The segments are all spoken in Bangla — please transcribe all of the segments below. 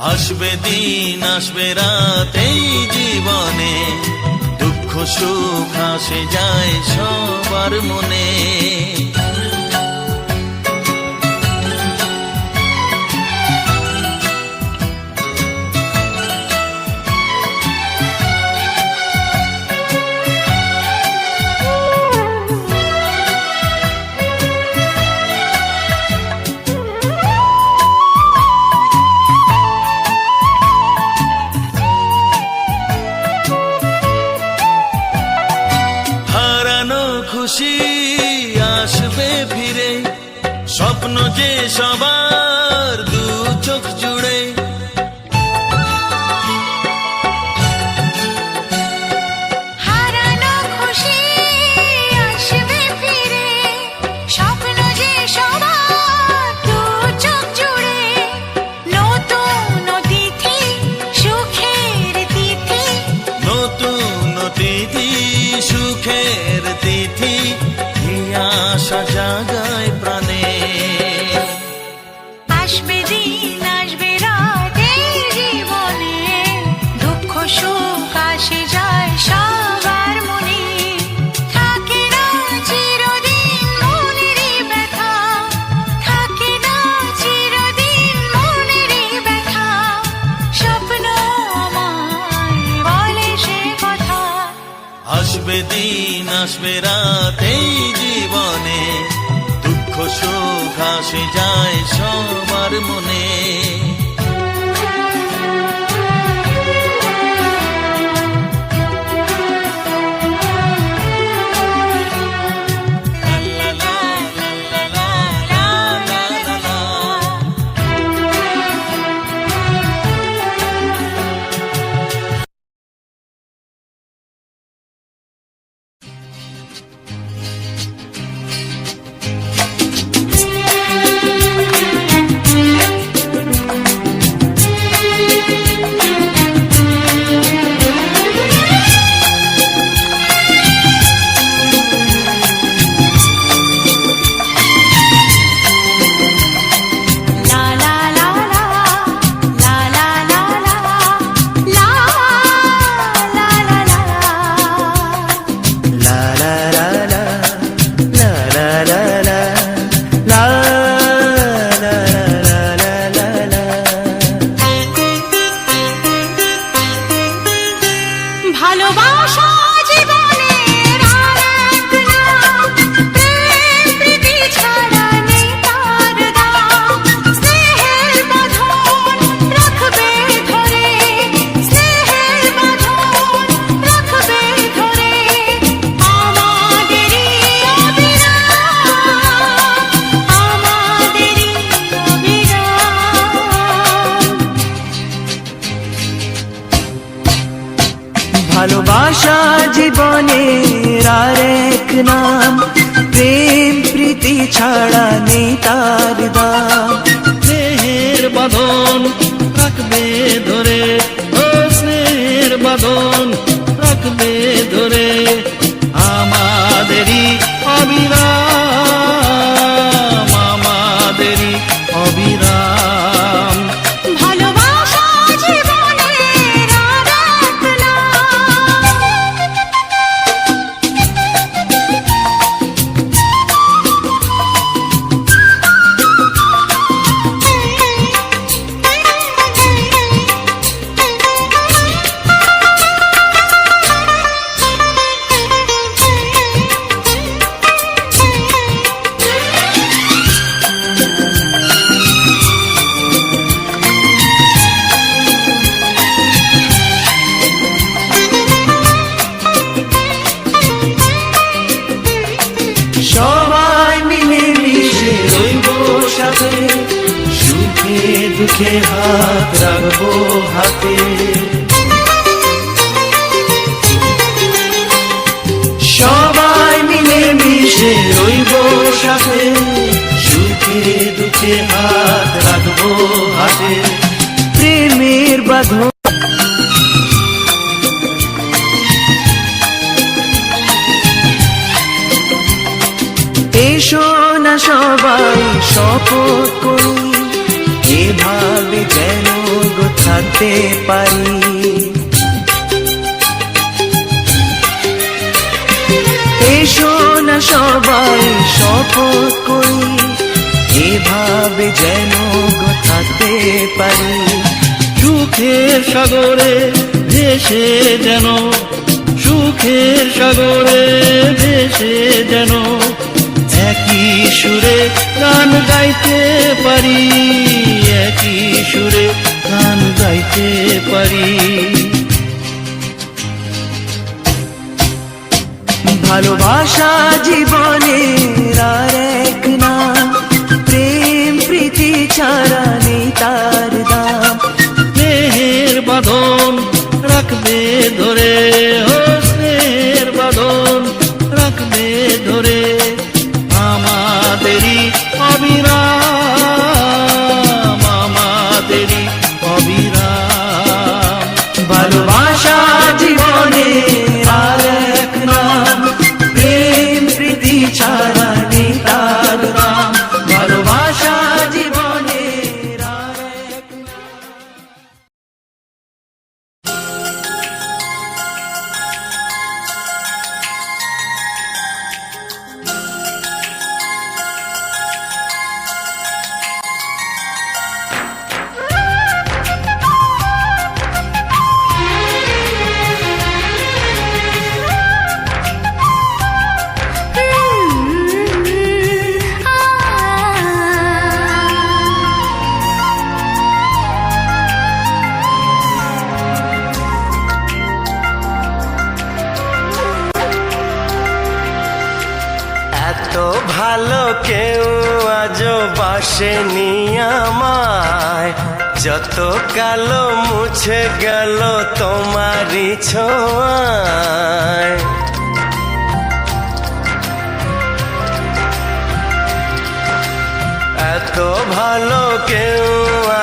আসবে দিন আসবে রাত এই জীবনে, দুঃখ সুখ আসে যায় সবার মনে। খুশি আসবে ফিরে, স্বপ্ন যে সবার দু চোখ জুড়ে। হারানো খুশি আসবে ফিরে, স্বপ্ন যে সবার দু চোখ জুড়ে। নতুন তিথি সুখের তিথি, নতুন তিথি সুখের তিথি, আশা জাগায় প্রাণে। আসবে দিন আসবে রাত এই জীবনে, দুঃখ সুখ আসে যায় সবার মনে। থাকে না চিরদিন মনেরই ব্যথা, থাকে না চিরদিন মনেরই ব্যথা। স্বপ্ন আমায় বলে সে কথা। আসবে দিন আসবে রাত এই জীবনে, দুঃখ সুখ আসে যায় সবার মনে। ভালোবাসা জীবনের আরেক নাম, প্রেম প্রীতি ছাড়া নেই তার দাম। স্নেহের বাঁধন রাখবে ধরে, স্নেহের বাঁধন রাখবে ধরে, আমাদেরই অবিরাম, আমাদেরই অবিরাম। ভালোবাসা জীবনের আরেক নাম, প্রেম প্রীতি ছাড়া নেই তার দাম। স্নেহের বাঁধন রাখবে ধরে, ও স্নেহের বাঁধন রাখবে ধরে, আমাদেরই অবিরাম, আমাদেরই অবিরাম। ভালোবাসা জীবনের আরেক সবাই মিলে মিশে রইব সাথে, সুখে দুঃখে হাত রাখবো হাতে। সবাই মিলে মিশে রইব সাথে, সুখে দুঃখে হাত রাখবো হাতে। প্রেমের বাঁধন এসো না সবাই শপথ করি, এভাবে যেন গতি থাকতে পারি। এসো না সবাই শপথ করি, এভাবে যেন গো থাকতে পারি। সুখের সাগরে ভেসে যেন, সুখের সাগরে ভেসে যেন একই সুরে গান গাইতে পারি, একই সুরে গান গাইতে পারি। ভালোবাসা জীবনের আর এক নাম, প্রেম প্রীতি ছাড়া নেই তার দাম। স্নেহের বাঁধন রাখবে ধরে, ও স্নেহের বাঁধন রাখবে ধরে আমাদেরই অবিরাম, আমাদেরই অবিরাম। ভালোবাসা জীবনের আর এক নাম, প্রেম প্রীতি ছাড়া নেই তার দাম। ভালোবাসা জীবনের আর এক নাম। এত ভালো কেউ আজও বাসেনি আমায়, যত কালো মুছে গেল তোমারই ছোঁয়ায়। এত ভালো কেউ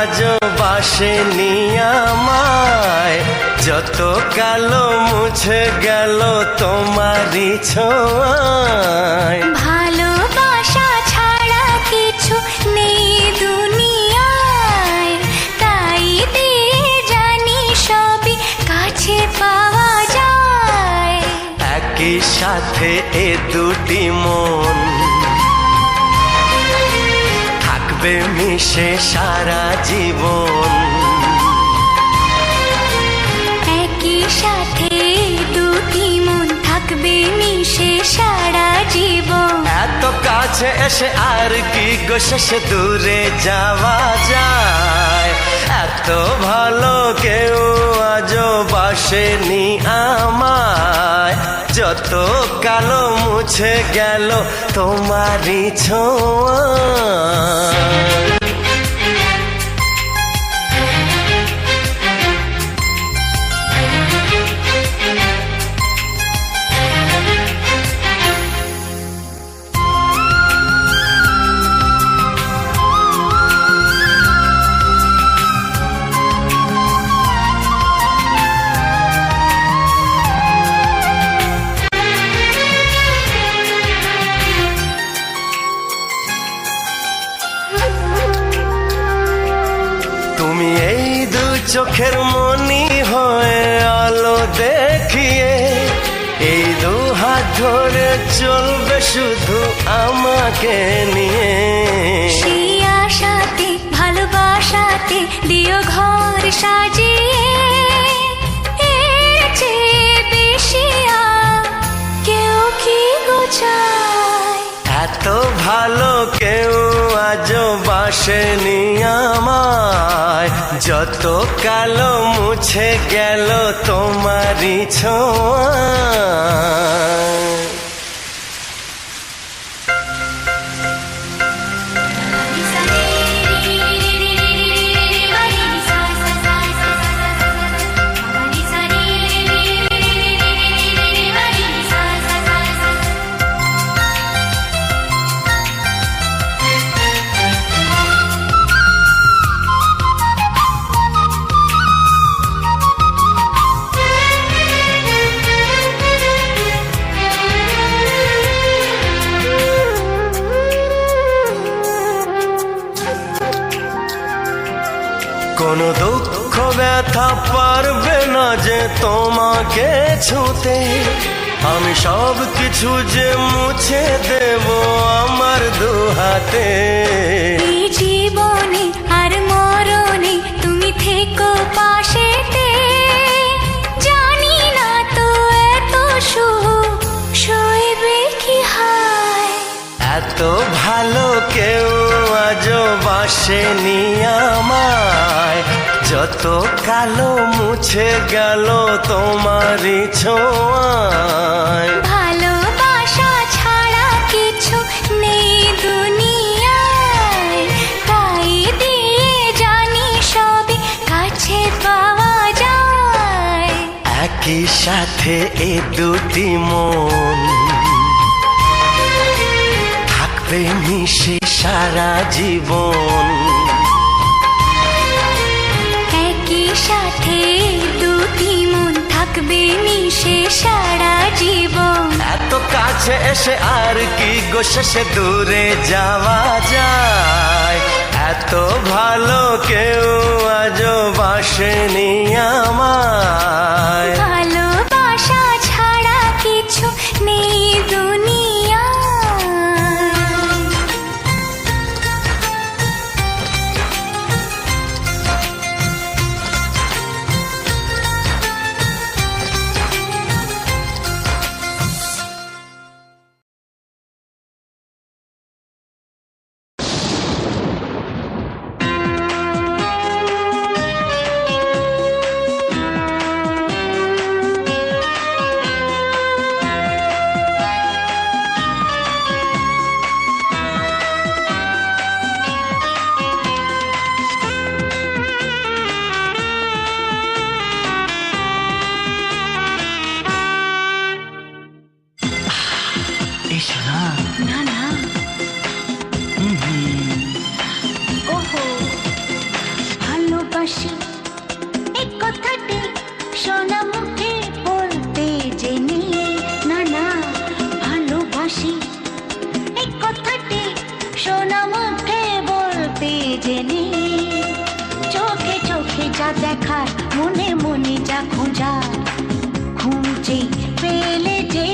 আজও বাসেনি আমায়, যত কালো মুছে গেল তোমারই ছোঁয়ায়। ভালোবাসা ছাড়া কিছু নেই দুনিয়ায়, তাই দিয়ে জানি সবই কাছে পাওয়া যায়। একই সাথে এ দুটি মন থাকবে মিশে সারা জীবন। একই সাথে দুটি মন থাকবে মিশে সারা জীবন। এত কাছে এসে আর কি গো শেষে দূরে যাওয়া যায়। এত ভালো কেউ আজও বাসেনি আমায়, যত কালো মুছে গেল তোমারই ছোঁয়ায়। তুমি এই দু চোখের মনি হয়ে আলো দেখিয়ে, এই দু হাত ধরে চলবে শুধু আমাকে নিয়ে। সেই আশাতে ভালোবাসাতে দিও ঘর সাজিয়ে, এর চেয়ে বেশি আর কেউ কি গো চায়। এত ভালো কেউ আজও বাসেনি আমায়, যত কালো মুছে গেল তোমারই ছোঁয়ায়। দুঃখ ব্যথা পারবে না যে তোমাকে ছুঁতে। আমি সব কিছু যে মুছে দেব আমার দুহাতে। এই জীবনে আর মরণে তুমি থেকো পাশেতে, জানি না তো এত সুখ সইবে কি হায়। এত ভালো কেউ আজও বাসেনি আমায়, যত কালো মুছে গেল তোমারই ছোঁয়ায়। ভালোবাসা ছাড়া কিছু নেই দুনিয়ায়, তাই দিয়ে জানি সবই কাছে পাওয়া যায়। একই সাথে এ দুটি মন থাকবে মিশে সারা জীবন। একই সাথে দুটি মন থাকবে মিশে সারা জীবন। এত কাছে এসে আর কি গো শেষে দূরে যাওয়া যায়। এত ভালো কেউ আজও বাসেনি আমায়। ভালোবাসা ছাড়া কিছু নেই দুনিয়ায়। এসো না। না না, ওহো ভালোবাসি এই কথাটি শোনা মুখে বলতে জেনে। না না, ভালোবাসি এই কথাটি শোনা মুখে বলতে জেনে। চোখে চোখে যা দেখার, মনে মনে যা খোঁজার, খুঁজে পেলে যে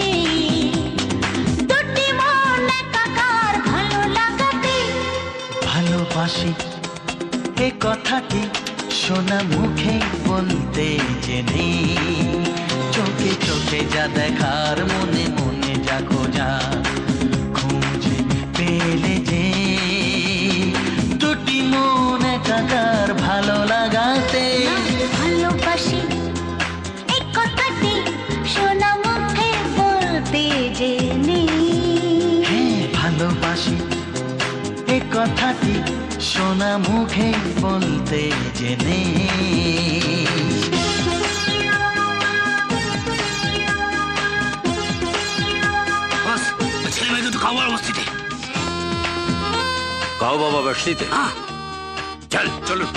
দুটি মন একাকার ভালো লাগাতে। ভালোবাসি এ কথাটি শোনা মুখে বলতে জেনে। চোখে চোখে যা দেখার, মনে মনে যা খোঁজা, খুঁজে পেলে যে দুটি মন একাকার ভালো লাগাতে। ভালোবাসি এই কথাটি শোনা মুখে বলতে জেনে। হ্যাঁ, ভালোবাসি এ কথাটি শোনা মুখে বলতে জেনে। ছেলে মেয়ে দুটো খাওয়ার অবস্থিতে কাও বাবা বসতিতে চল চলুন।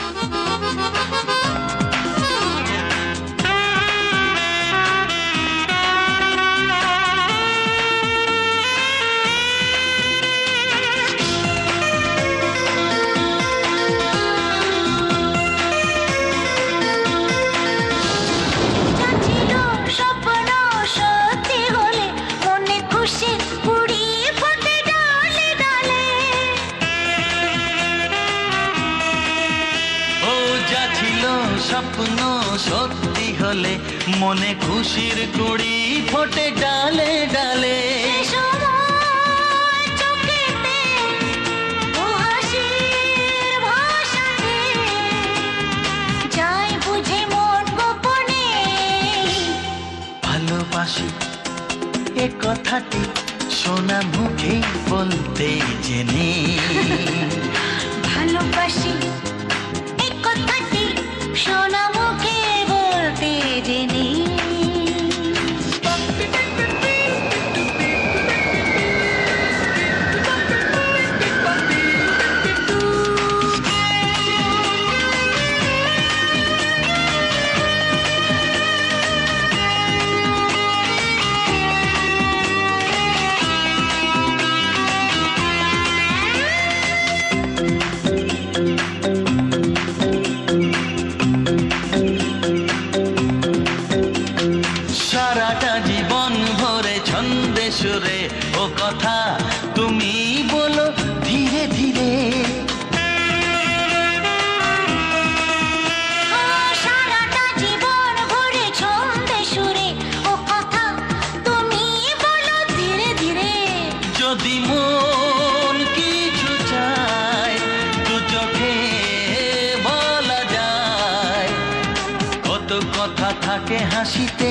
স্বপ্ন সত্যি হলে মনে খুশির কুড়ি ফোটে ডালে ডালে। ভালোবাসি এ কথাটি শোনা মুখে বলতে জেনে। ভালোবাসি এই কথাটি শোনা মুখে বলতে জেনে। কথা থাকে হাসিতে।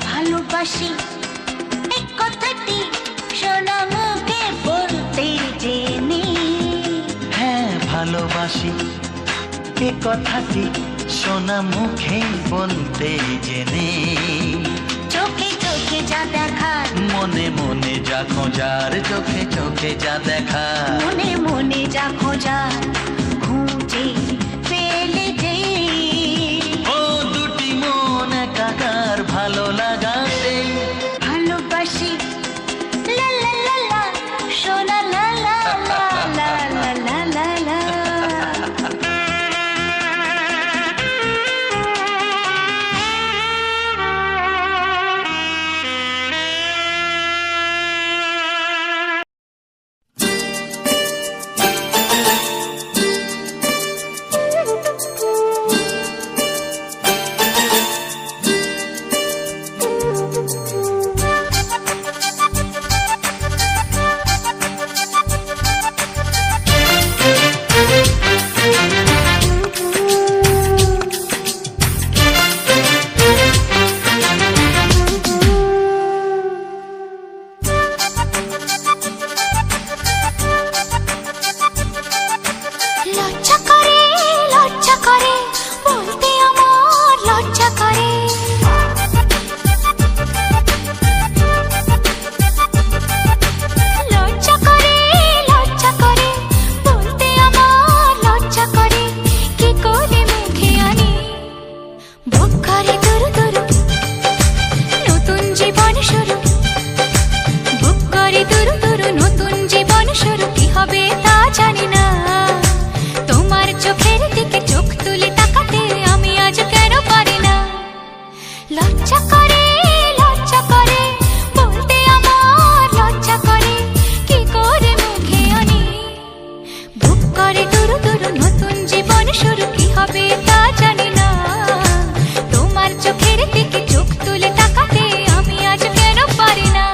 ভালোবাসি এই কথাটি শোনা মুখে বলতে জেনে। হ্যাঁ ভালোবাসি এ কথাটি শোনা মুখে বলতে জেনে। চোখে চোখে যা দেখার, মনে মনে যা খোঁজার, চোখে চোখে যা দেখা, মনে মনে যা খোঁজার খুঁজে পেলে যে। ও দুটি মন একাকার ভালো লাগাতে। ভালোবাসি লা লা লা লা সোনা লা লা লা লা লা লা লা লা। লজ্জা করে বলতে আমার লজ্জা করে। লজ্জা করে বলতে আমার লজ্জা করে। কি করে মুখে আনি বুক করে দুরু দুরু নতুন জীবন শুরু। বুক করে দুরু দুরু নতুন জীবন শুরু। কি হবে তা জানি না, তোমার চোখের দিকে চোখ তুলে তাকাতে আমি আজ কেন পারি না। লজ্জা করে বলতে আমার লজ্জা করে। কি করে মুখে আনি বুক করে দুরু দুরু নতুন জীবন শুরু। কি হবে তা জানি না, তোমার চোখের দিকে চোখ তুলে তাকাতে আমি আজ কেন পারি না।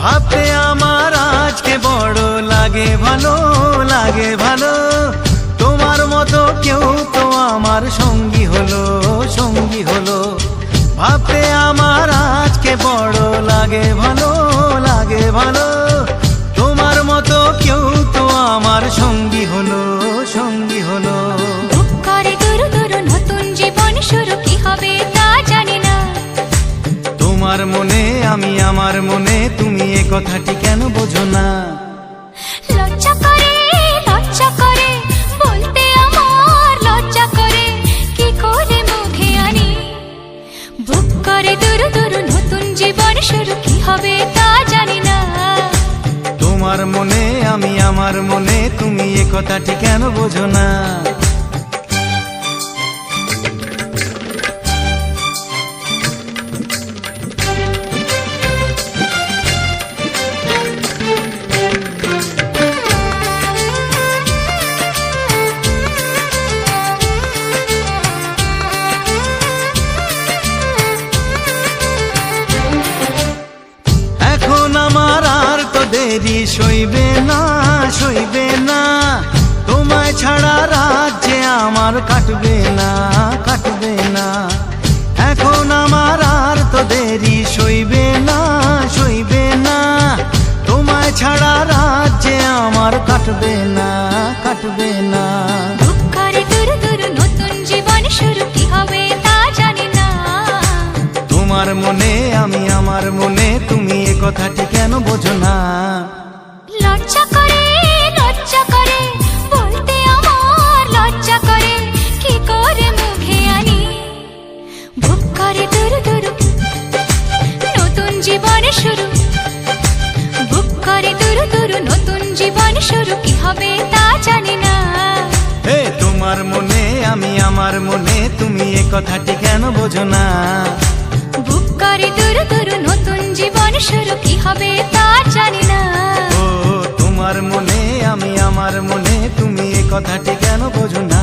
ভাবতে আমার আজকে বড় লাগে ভালো, লাগে ভালো। তোমার মতো কেউ তো আমার সঙ্গী হলো, সঙ্গী হলো। ভাবতে আমার আজকে বড় লাগে ভালো, লাগে ভালো। তোমার মতো কেউ তো আমার সঙ্গী হলো, সঙ্গী হলো। বুক করে দুরু দুরু নতুন জীবন শুরু। কি হবে তা জানি না, তোমার মনে আমি, আমার মনে তুমি, এ কথাটি কেন বোঝো না। লজ্জা করে বলতে আমার লজ্জা করে। কি করে মুখে আনি বুক করে দুরু দুরু নতুন জীবন শুরু। কি হবে তা জানি না, তোমার মনে আমি, আমার মনে তুমি, এ কথাটি কেন বোঝো না। এখন আমার আর তো দেরি সইবে না, সইবে না। তোমায় ছাড়া রাত যে আমার কাটবে না, কাটবে না। এখন আমার আর তো দেরি সইবে না, সইবে না। তোমায় ছাড়া রাত যে আমার কাটবে না, কাটবে না। বুক করে দুরু দুরু নতুন জীবন শুরু। কি হবে তা জানি না, তোমার মনে আমি, আমার মনে তুমি, এ কথাটি কেন বোঝো না। লজ্জা করে বলতে আমার লজ্জা করে। কি করে মুখে আনি বুক করে দুরু দুরু নতুন জীবন শুরু। জীবন শুরু কি হবে তা জানি না। হে তোমার মনে আমি আমার মনে, তুমি এ কথাটি কেন বোঝো না? বুক করে দুরু দুরু নতুন জীবন শুরু কি হবে তা জানি না। ও তোমার মনে আমি আমার মনে, তুমি এ কথাটি কেন বোঝো না?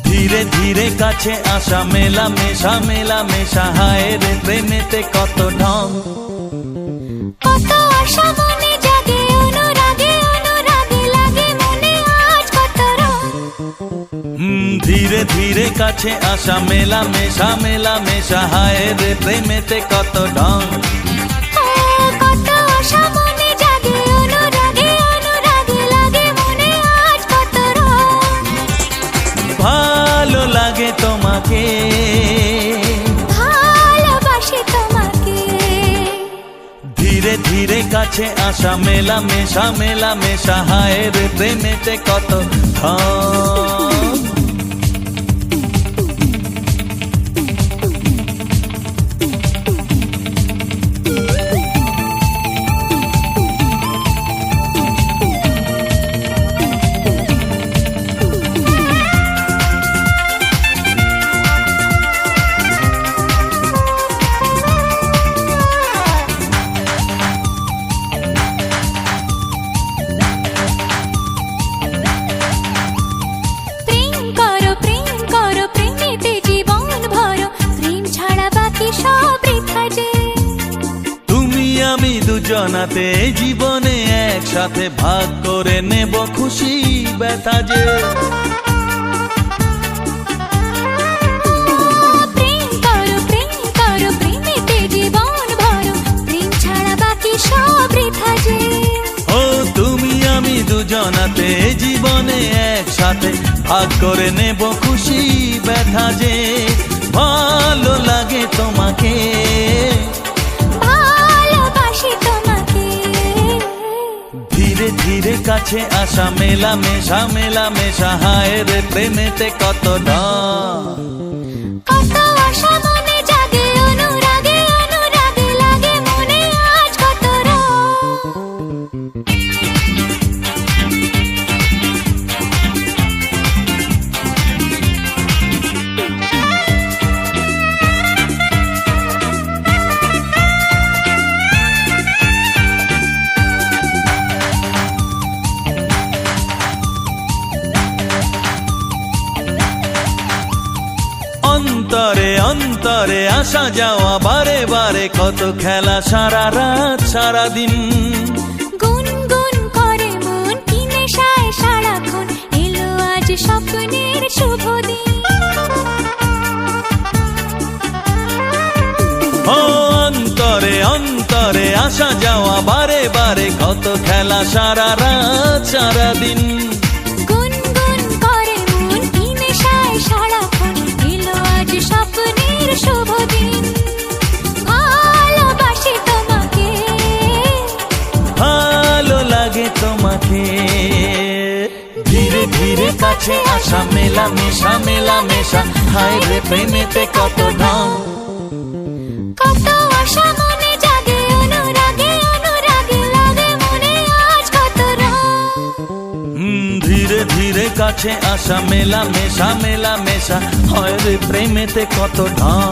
ধীরে ধীরে কাছে আসা, মেলা মেশা মেলা মেশা, হায় রে প্রেমেতে কত ঢং। কত আশা মনে জাগে, অনুরাগে অনুরাগে লাগে মনে আজ কত রং। ধীরে ধীরে কাছে আসা, মেলা মেশা মেলা মেশা, হায় রে প্রেমেতে কত ঢং। কত আশা মনে জাগে, অনুরাগে অনুরাগে লাগে মনে আজ কত রং। ভালো লাগে তোমাকে, ভালোবাসি তোমাকে। ধীরে ধীরে কাছে আসা, মেলা মেশা মেলা মেশা, হায় রে প্রেমেতে কত ঢং। আমি দুজনাতে জীবনে একসাথে ভাগ করে নেব খুশি ব্যথা যে। প্রেম করো প্রেমেতে জীবন ভরো, প্রেম ছাড়া বাকি সব বৃথা যে। ও তুমি আমি দুজনাতে জীবনে একসাথে ভাগ করে নেব খুশি ব্যথা যে। ভালো লাগে তোমাকে, ধীরে ধীরে কাছে আসা, মেলা মেশা মেলা মেশা, হায় রে প্রেমেতে কত ঢং। কত আশা মনে জাগে, অনুরাগে অনুরাগে লাগে মনে আজ কত রং। অন্তরে অন্তরে আসা যাওয়া, বারে বারে কত খেলা, সারা রাত সারা দিন। গুনগুন করে মন কি নেশায় সারাক্ষণ, এলো আজ স্বপ্নের শুভ দিন। ও অন্তরে অন্তরে আসা যাওয়া, বারে বারে কত খেলা, সারা রাত সারা দিন। গুনগুন করে মন কি নেশায় সারাক্ষণ, এলো আজ স্বপ্নের শুভ দিন। ভালোবাসি তোমাকে, ভালো লাগে তোমাকে, ধীরে ধীরে কাছে আসা, মেলা মেশা মেলা মেশা, হায় রে প্রেমেতে কত ঢং। কত আশা মনে জাগে, অনুরাগে অনুরাগে লাগে মনে আজ কত রং। ধীরে ধীরে কাছে আসা, মেলা মেশা মেলা মেশা, হয় রে প্রেমেতে কত ঢং।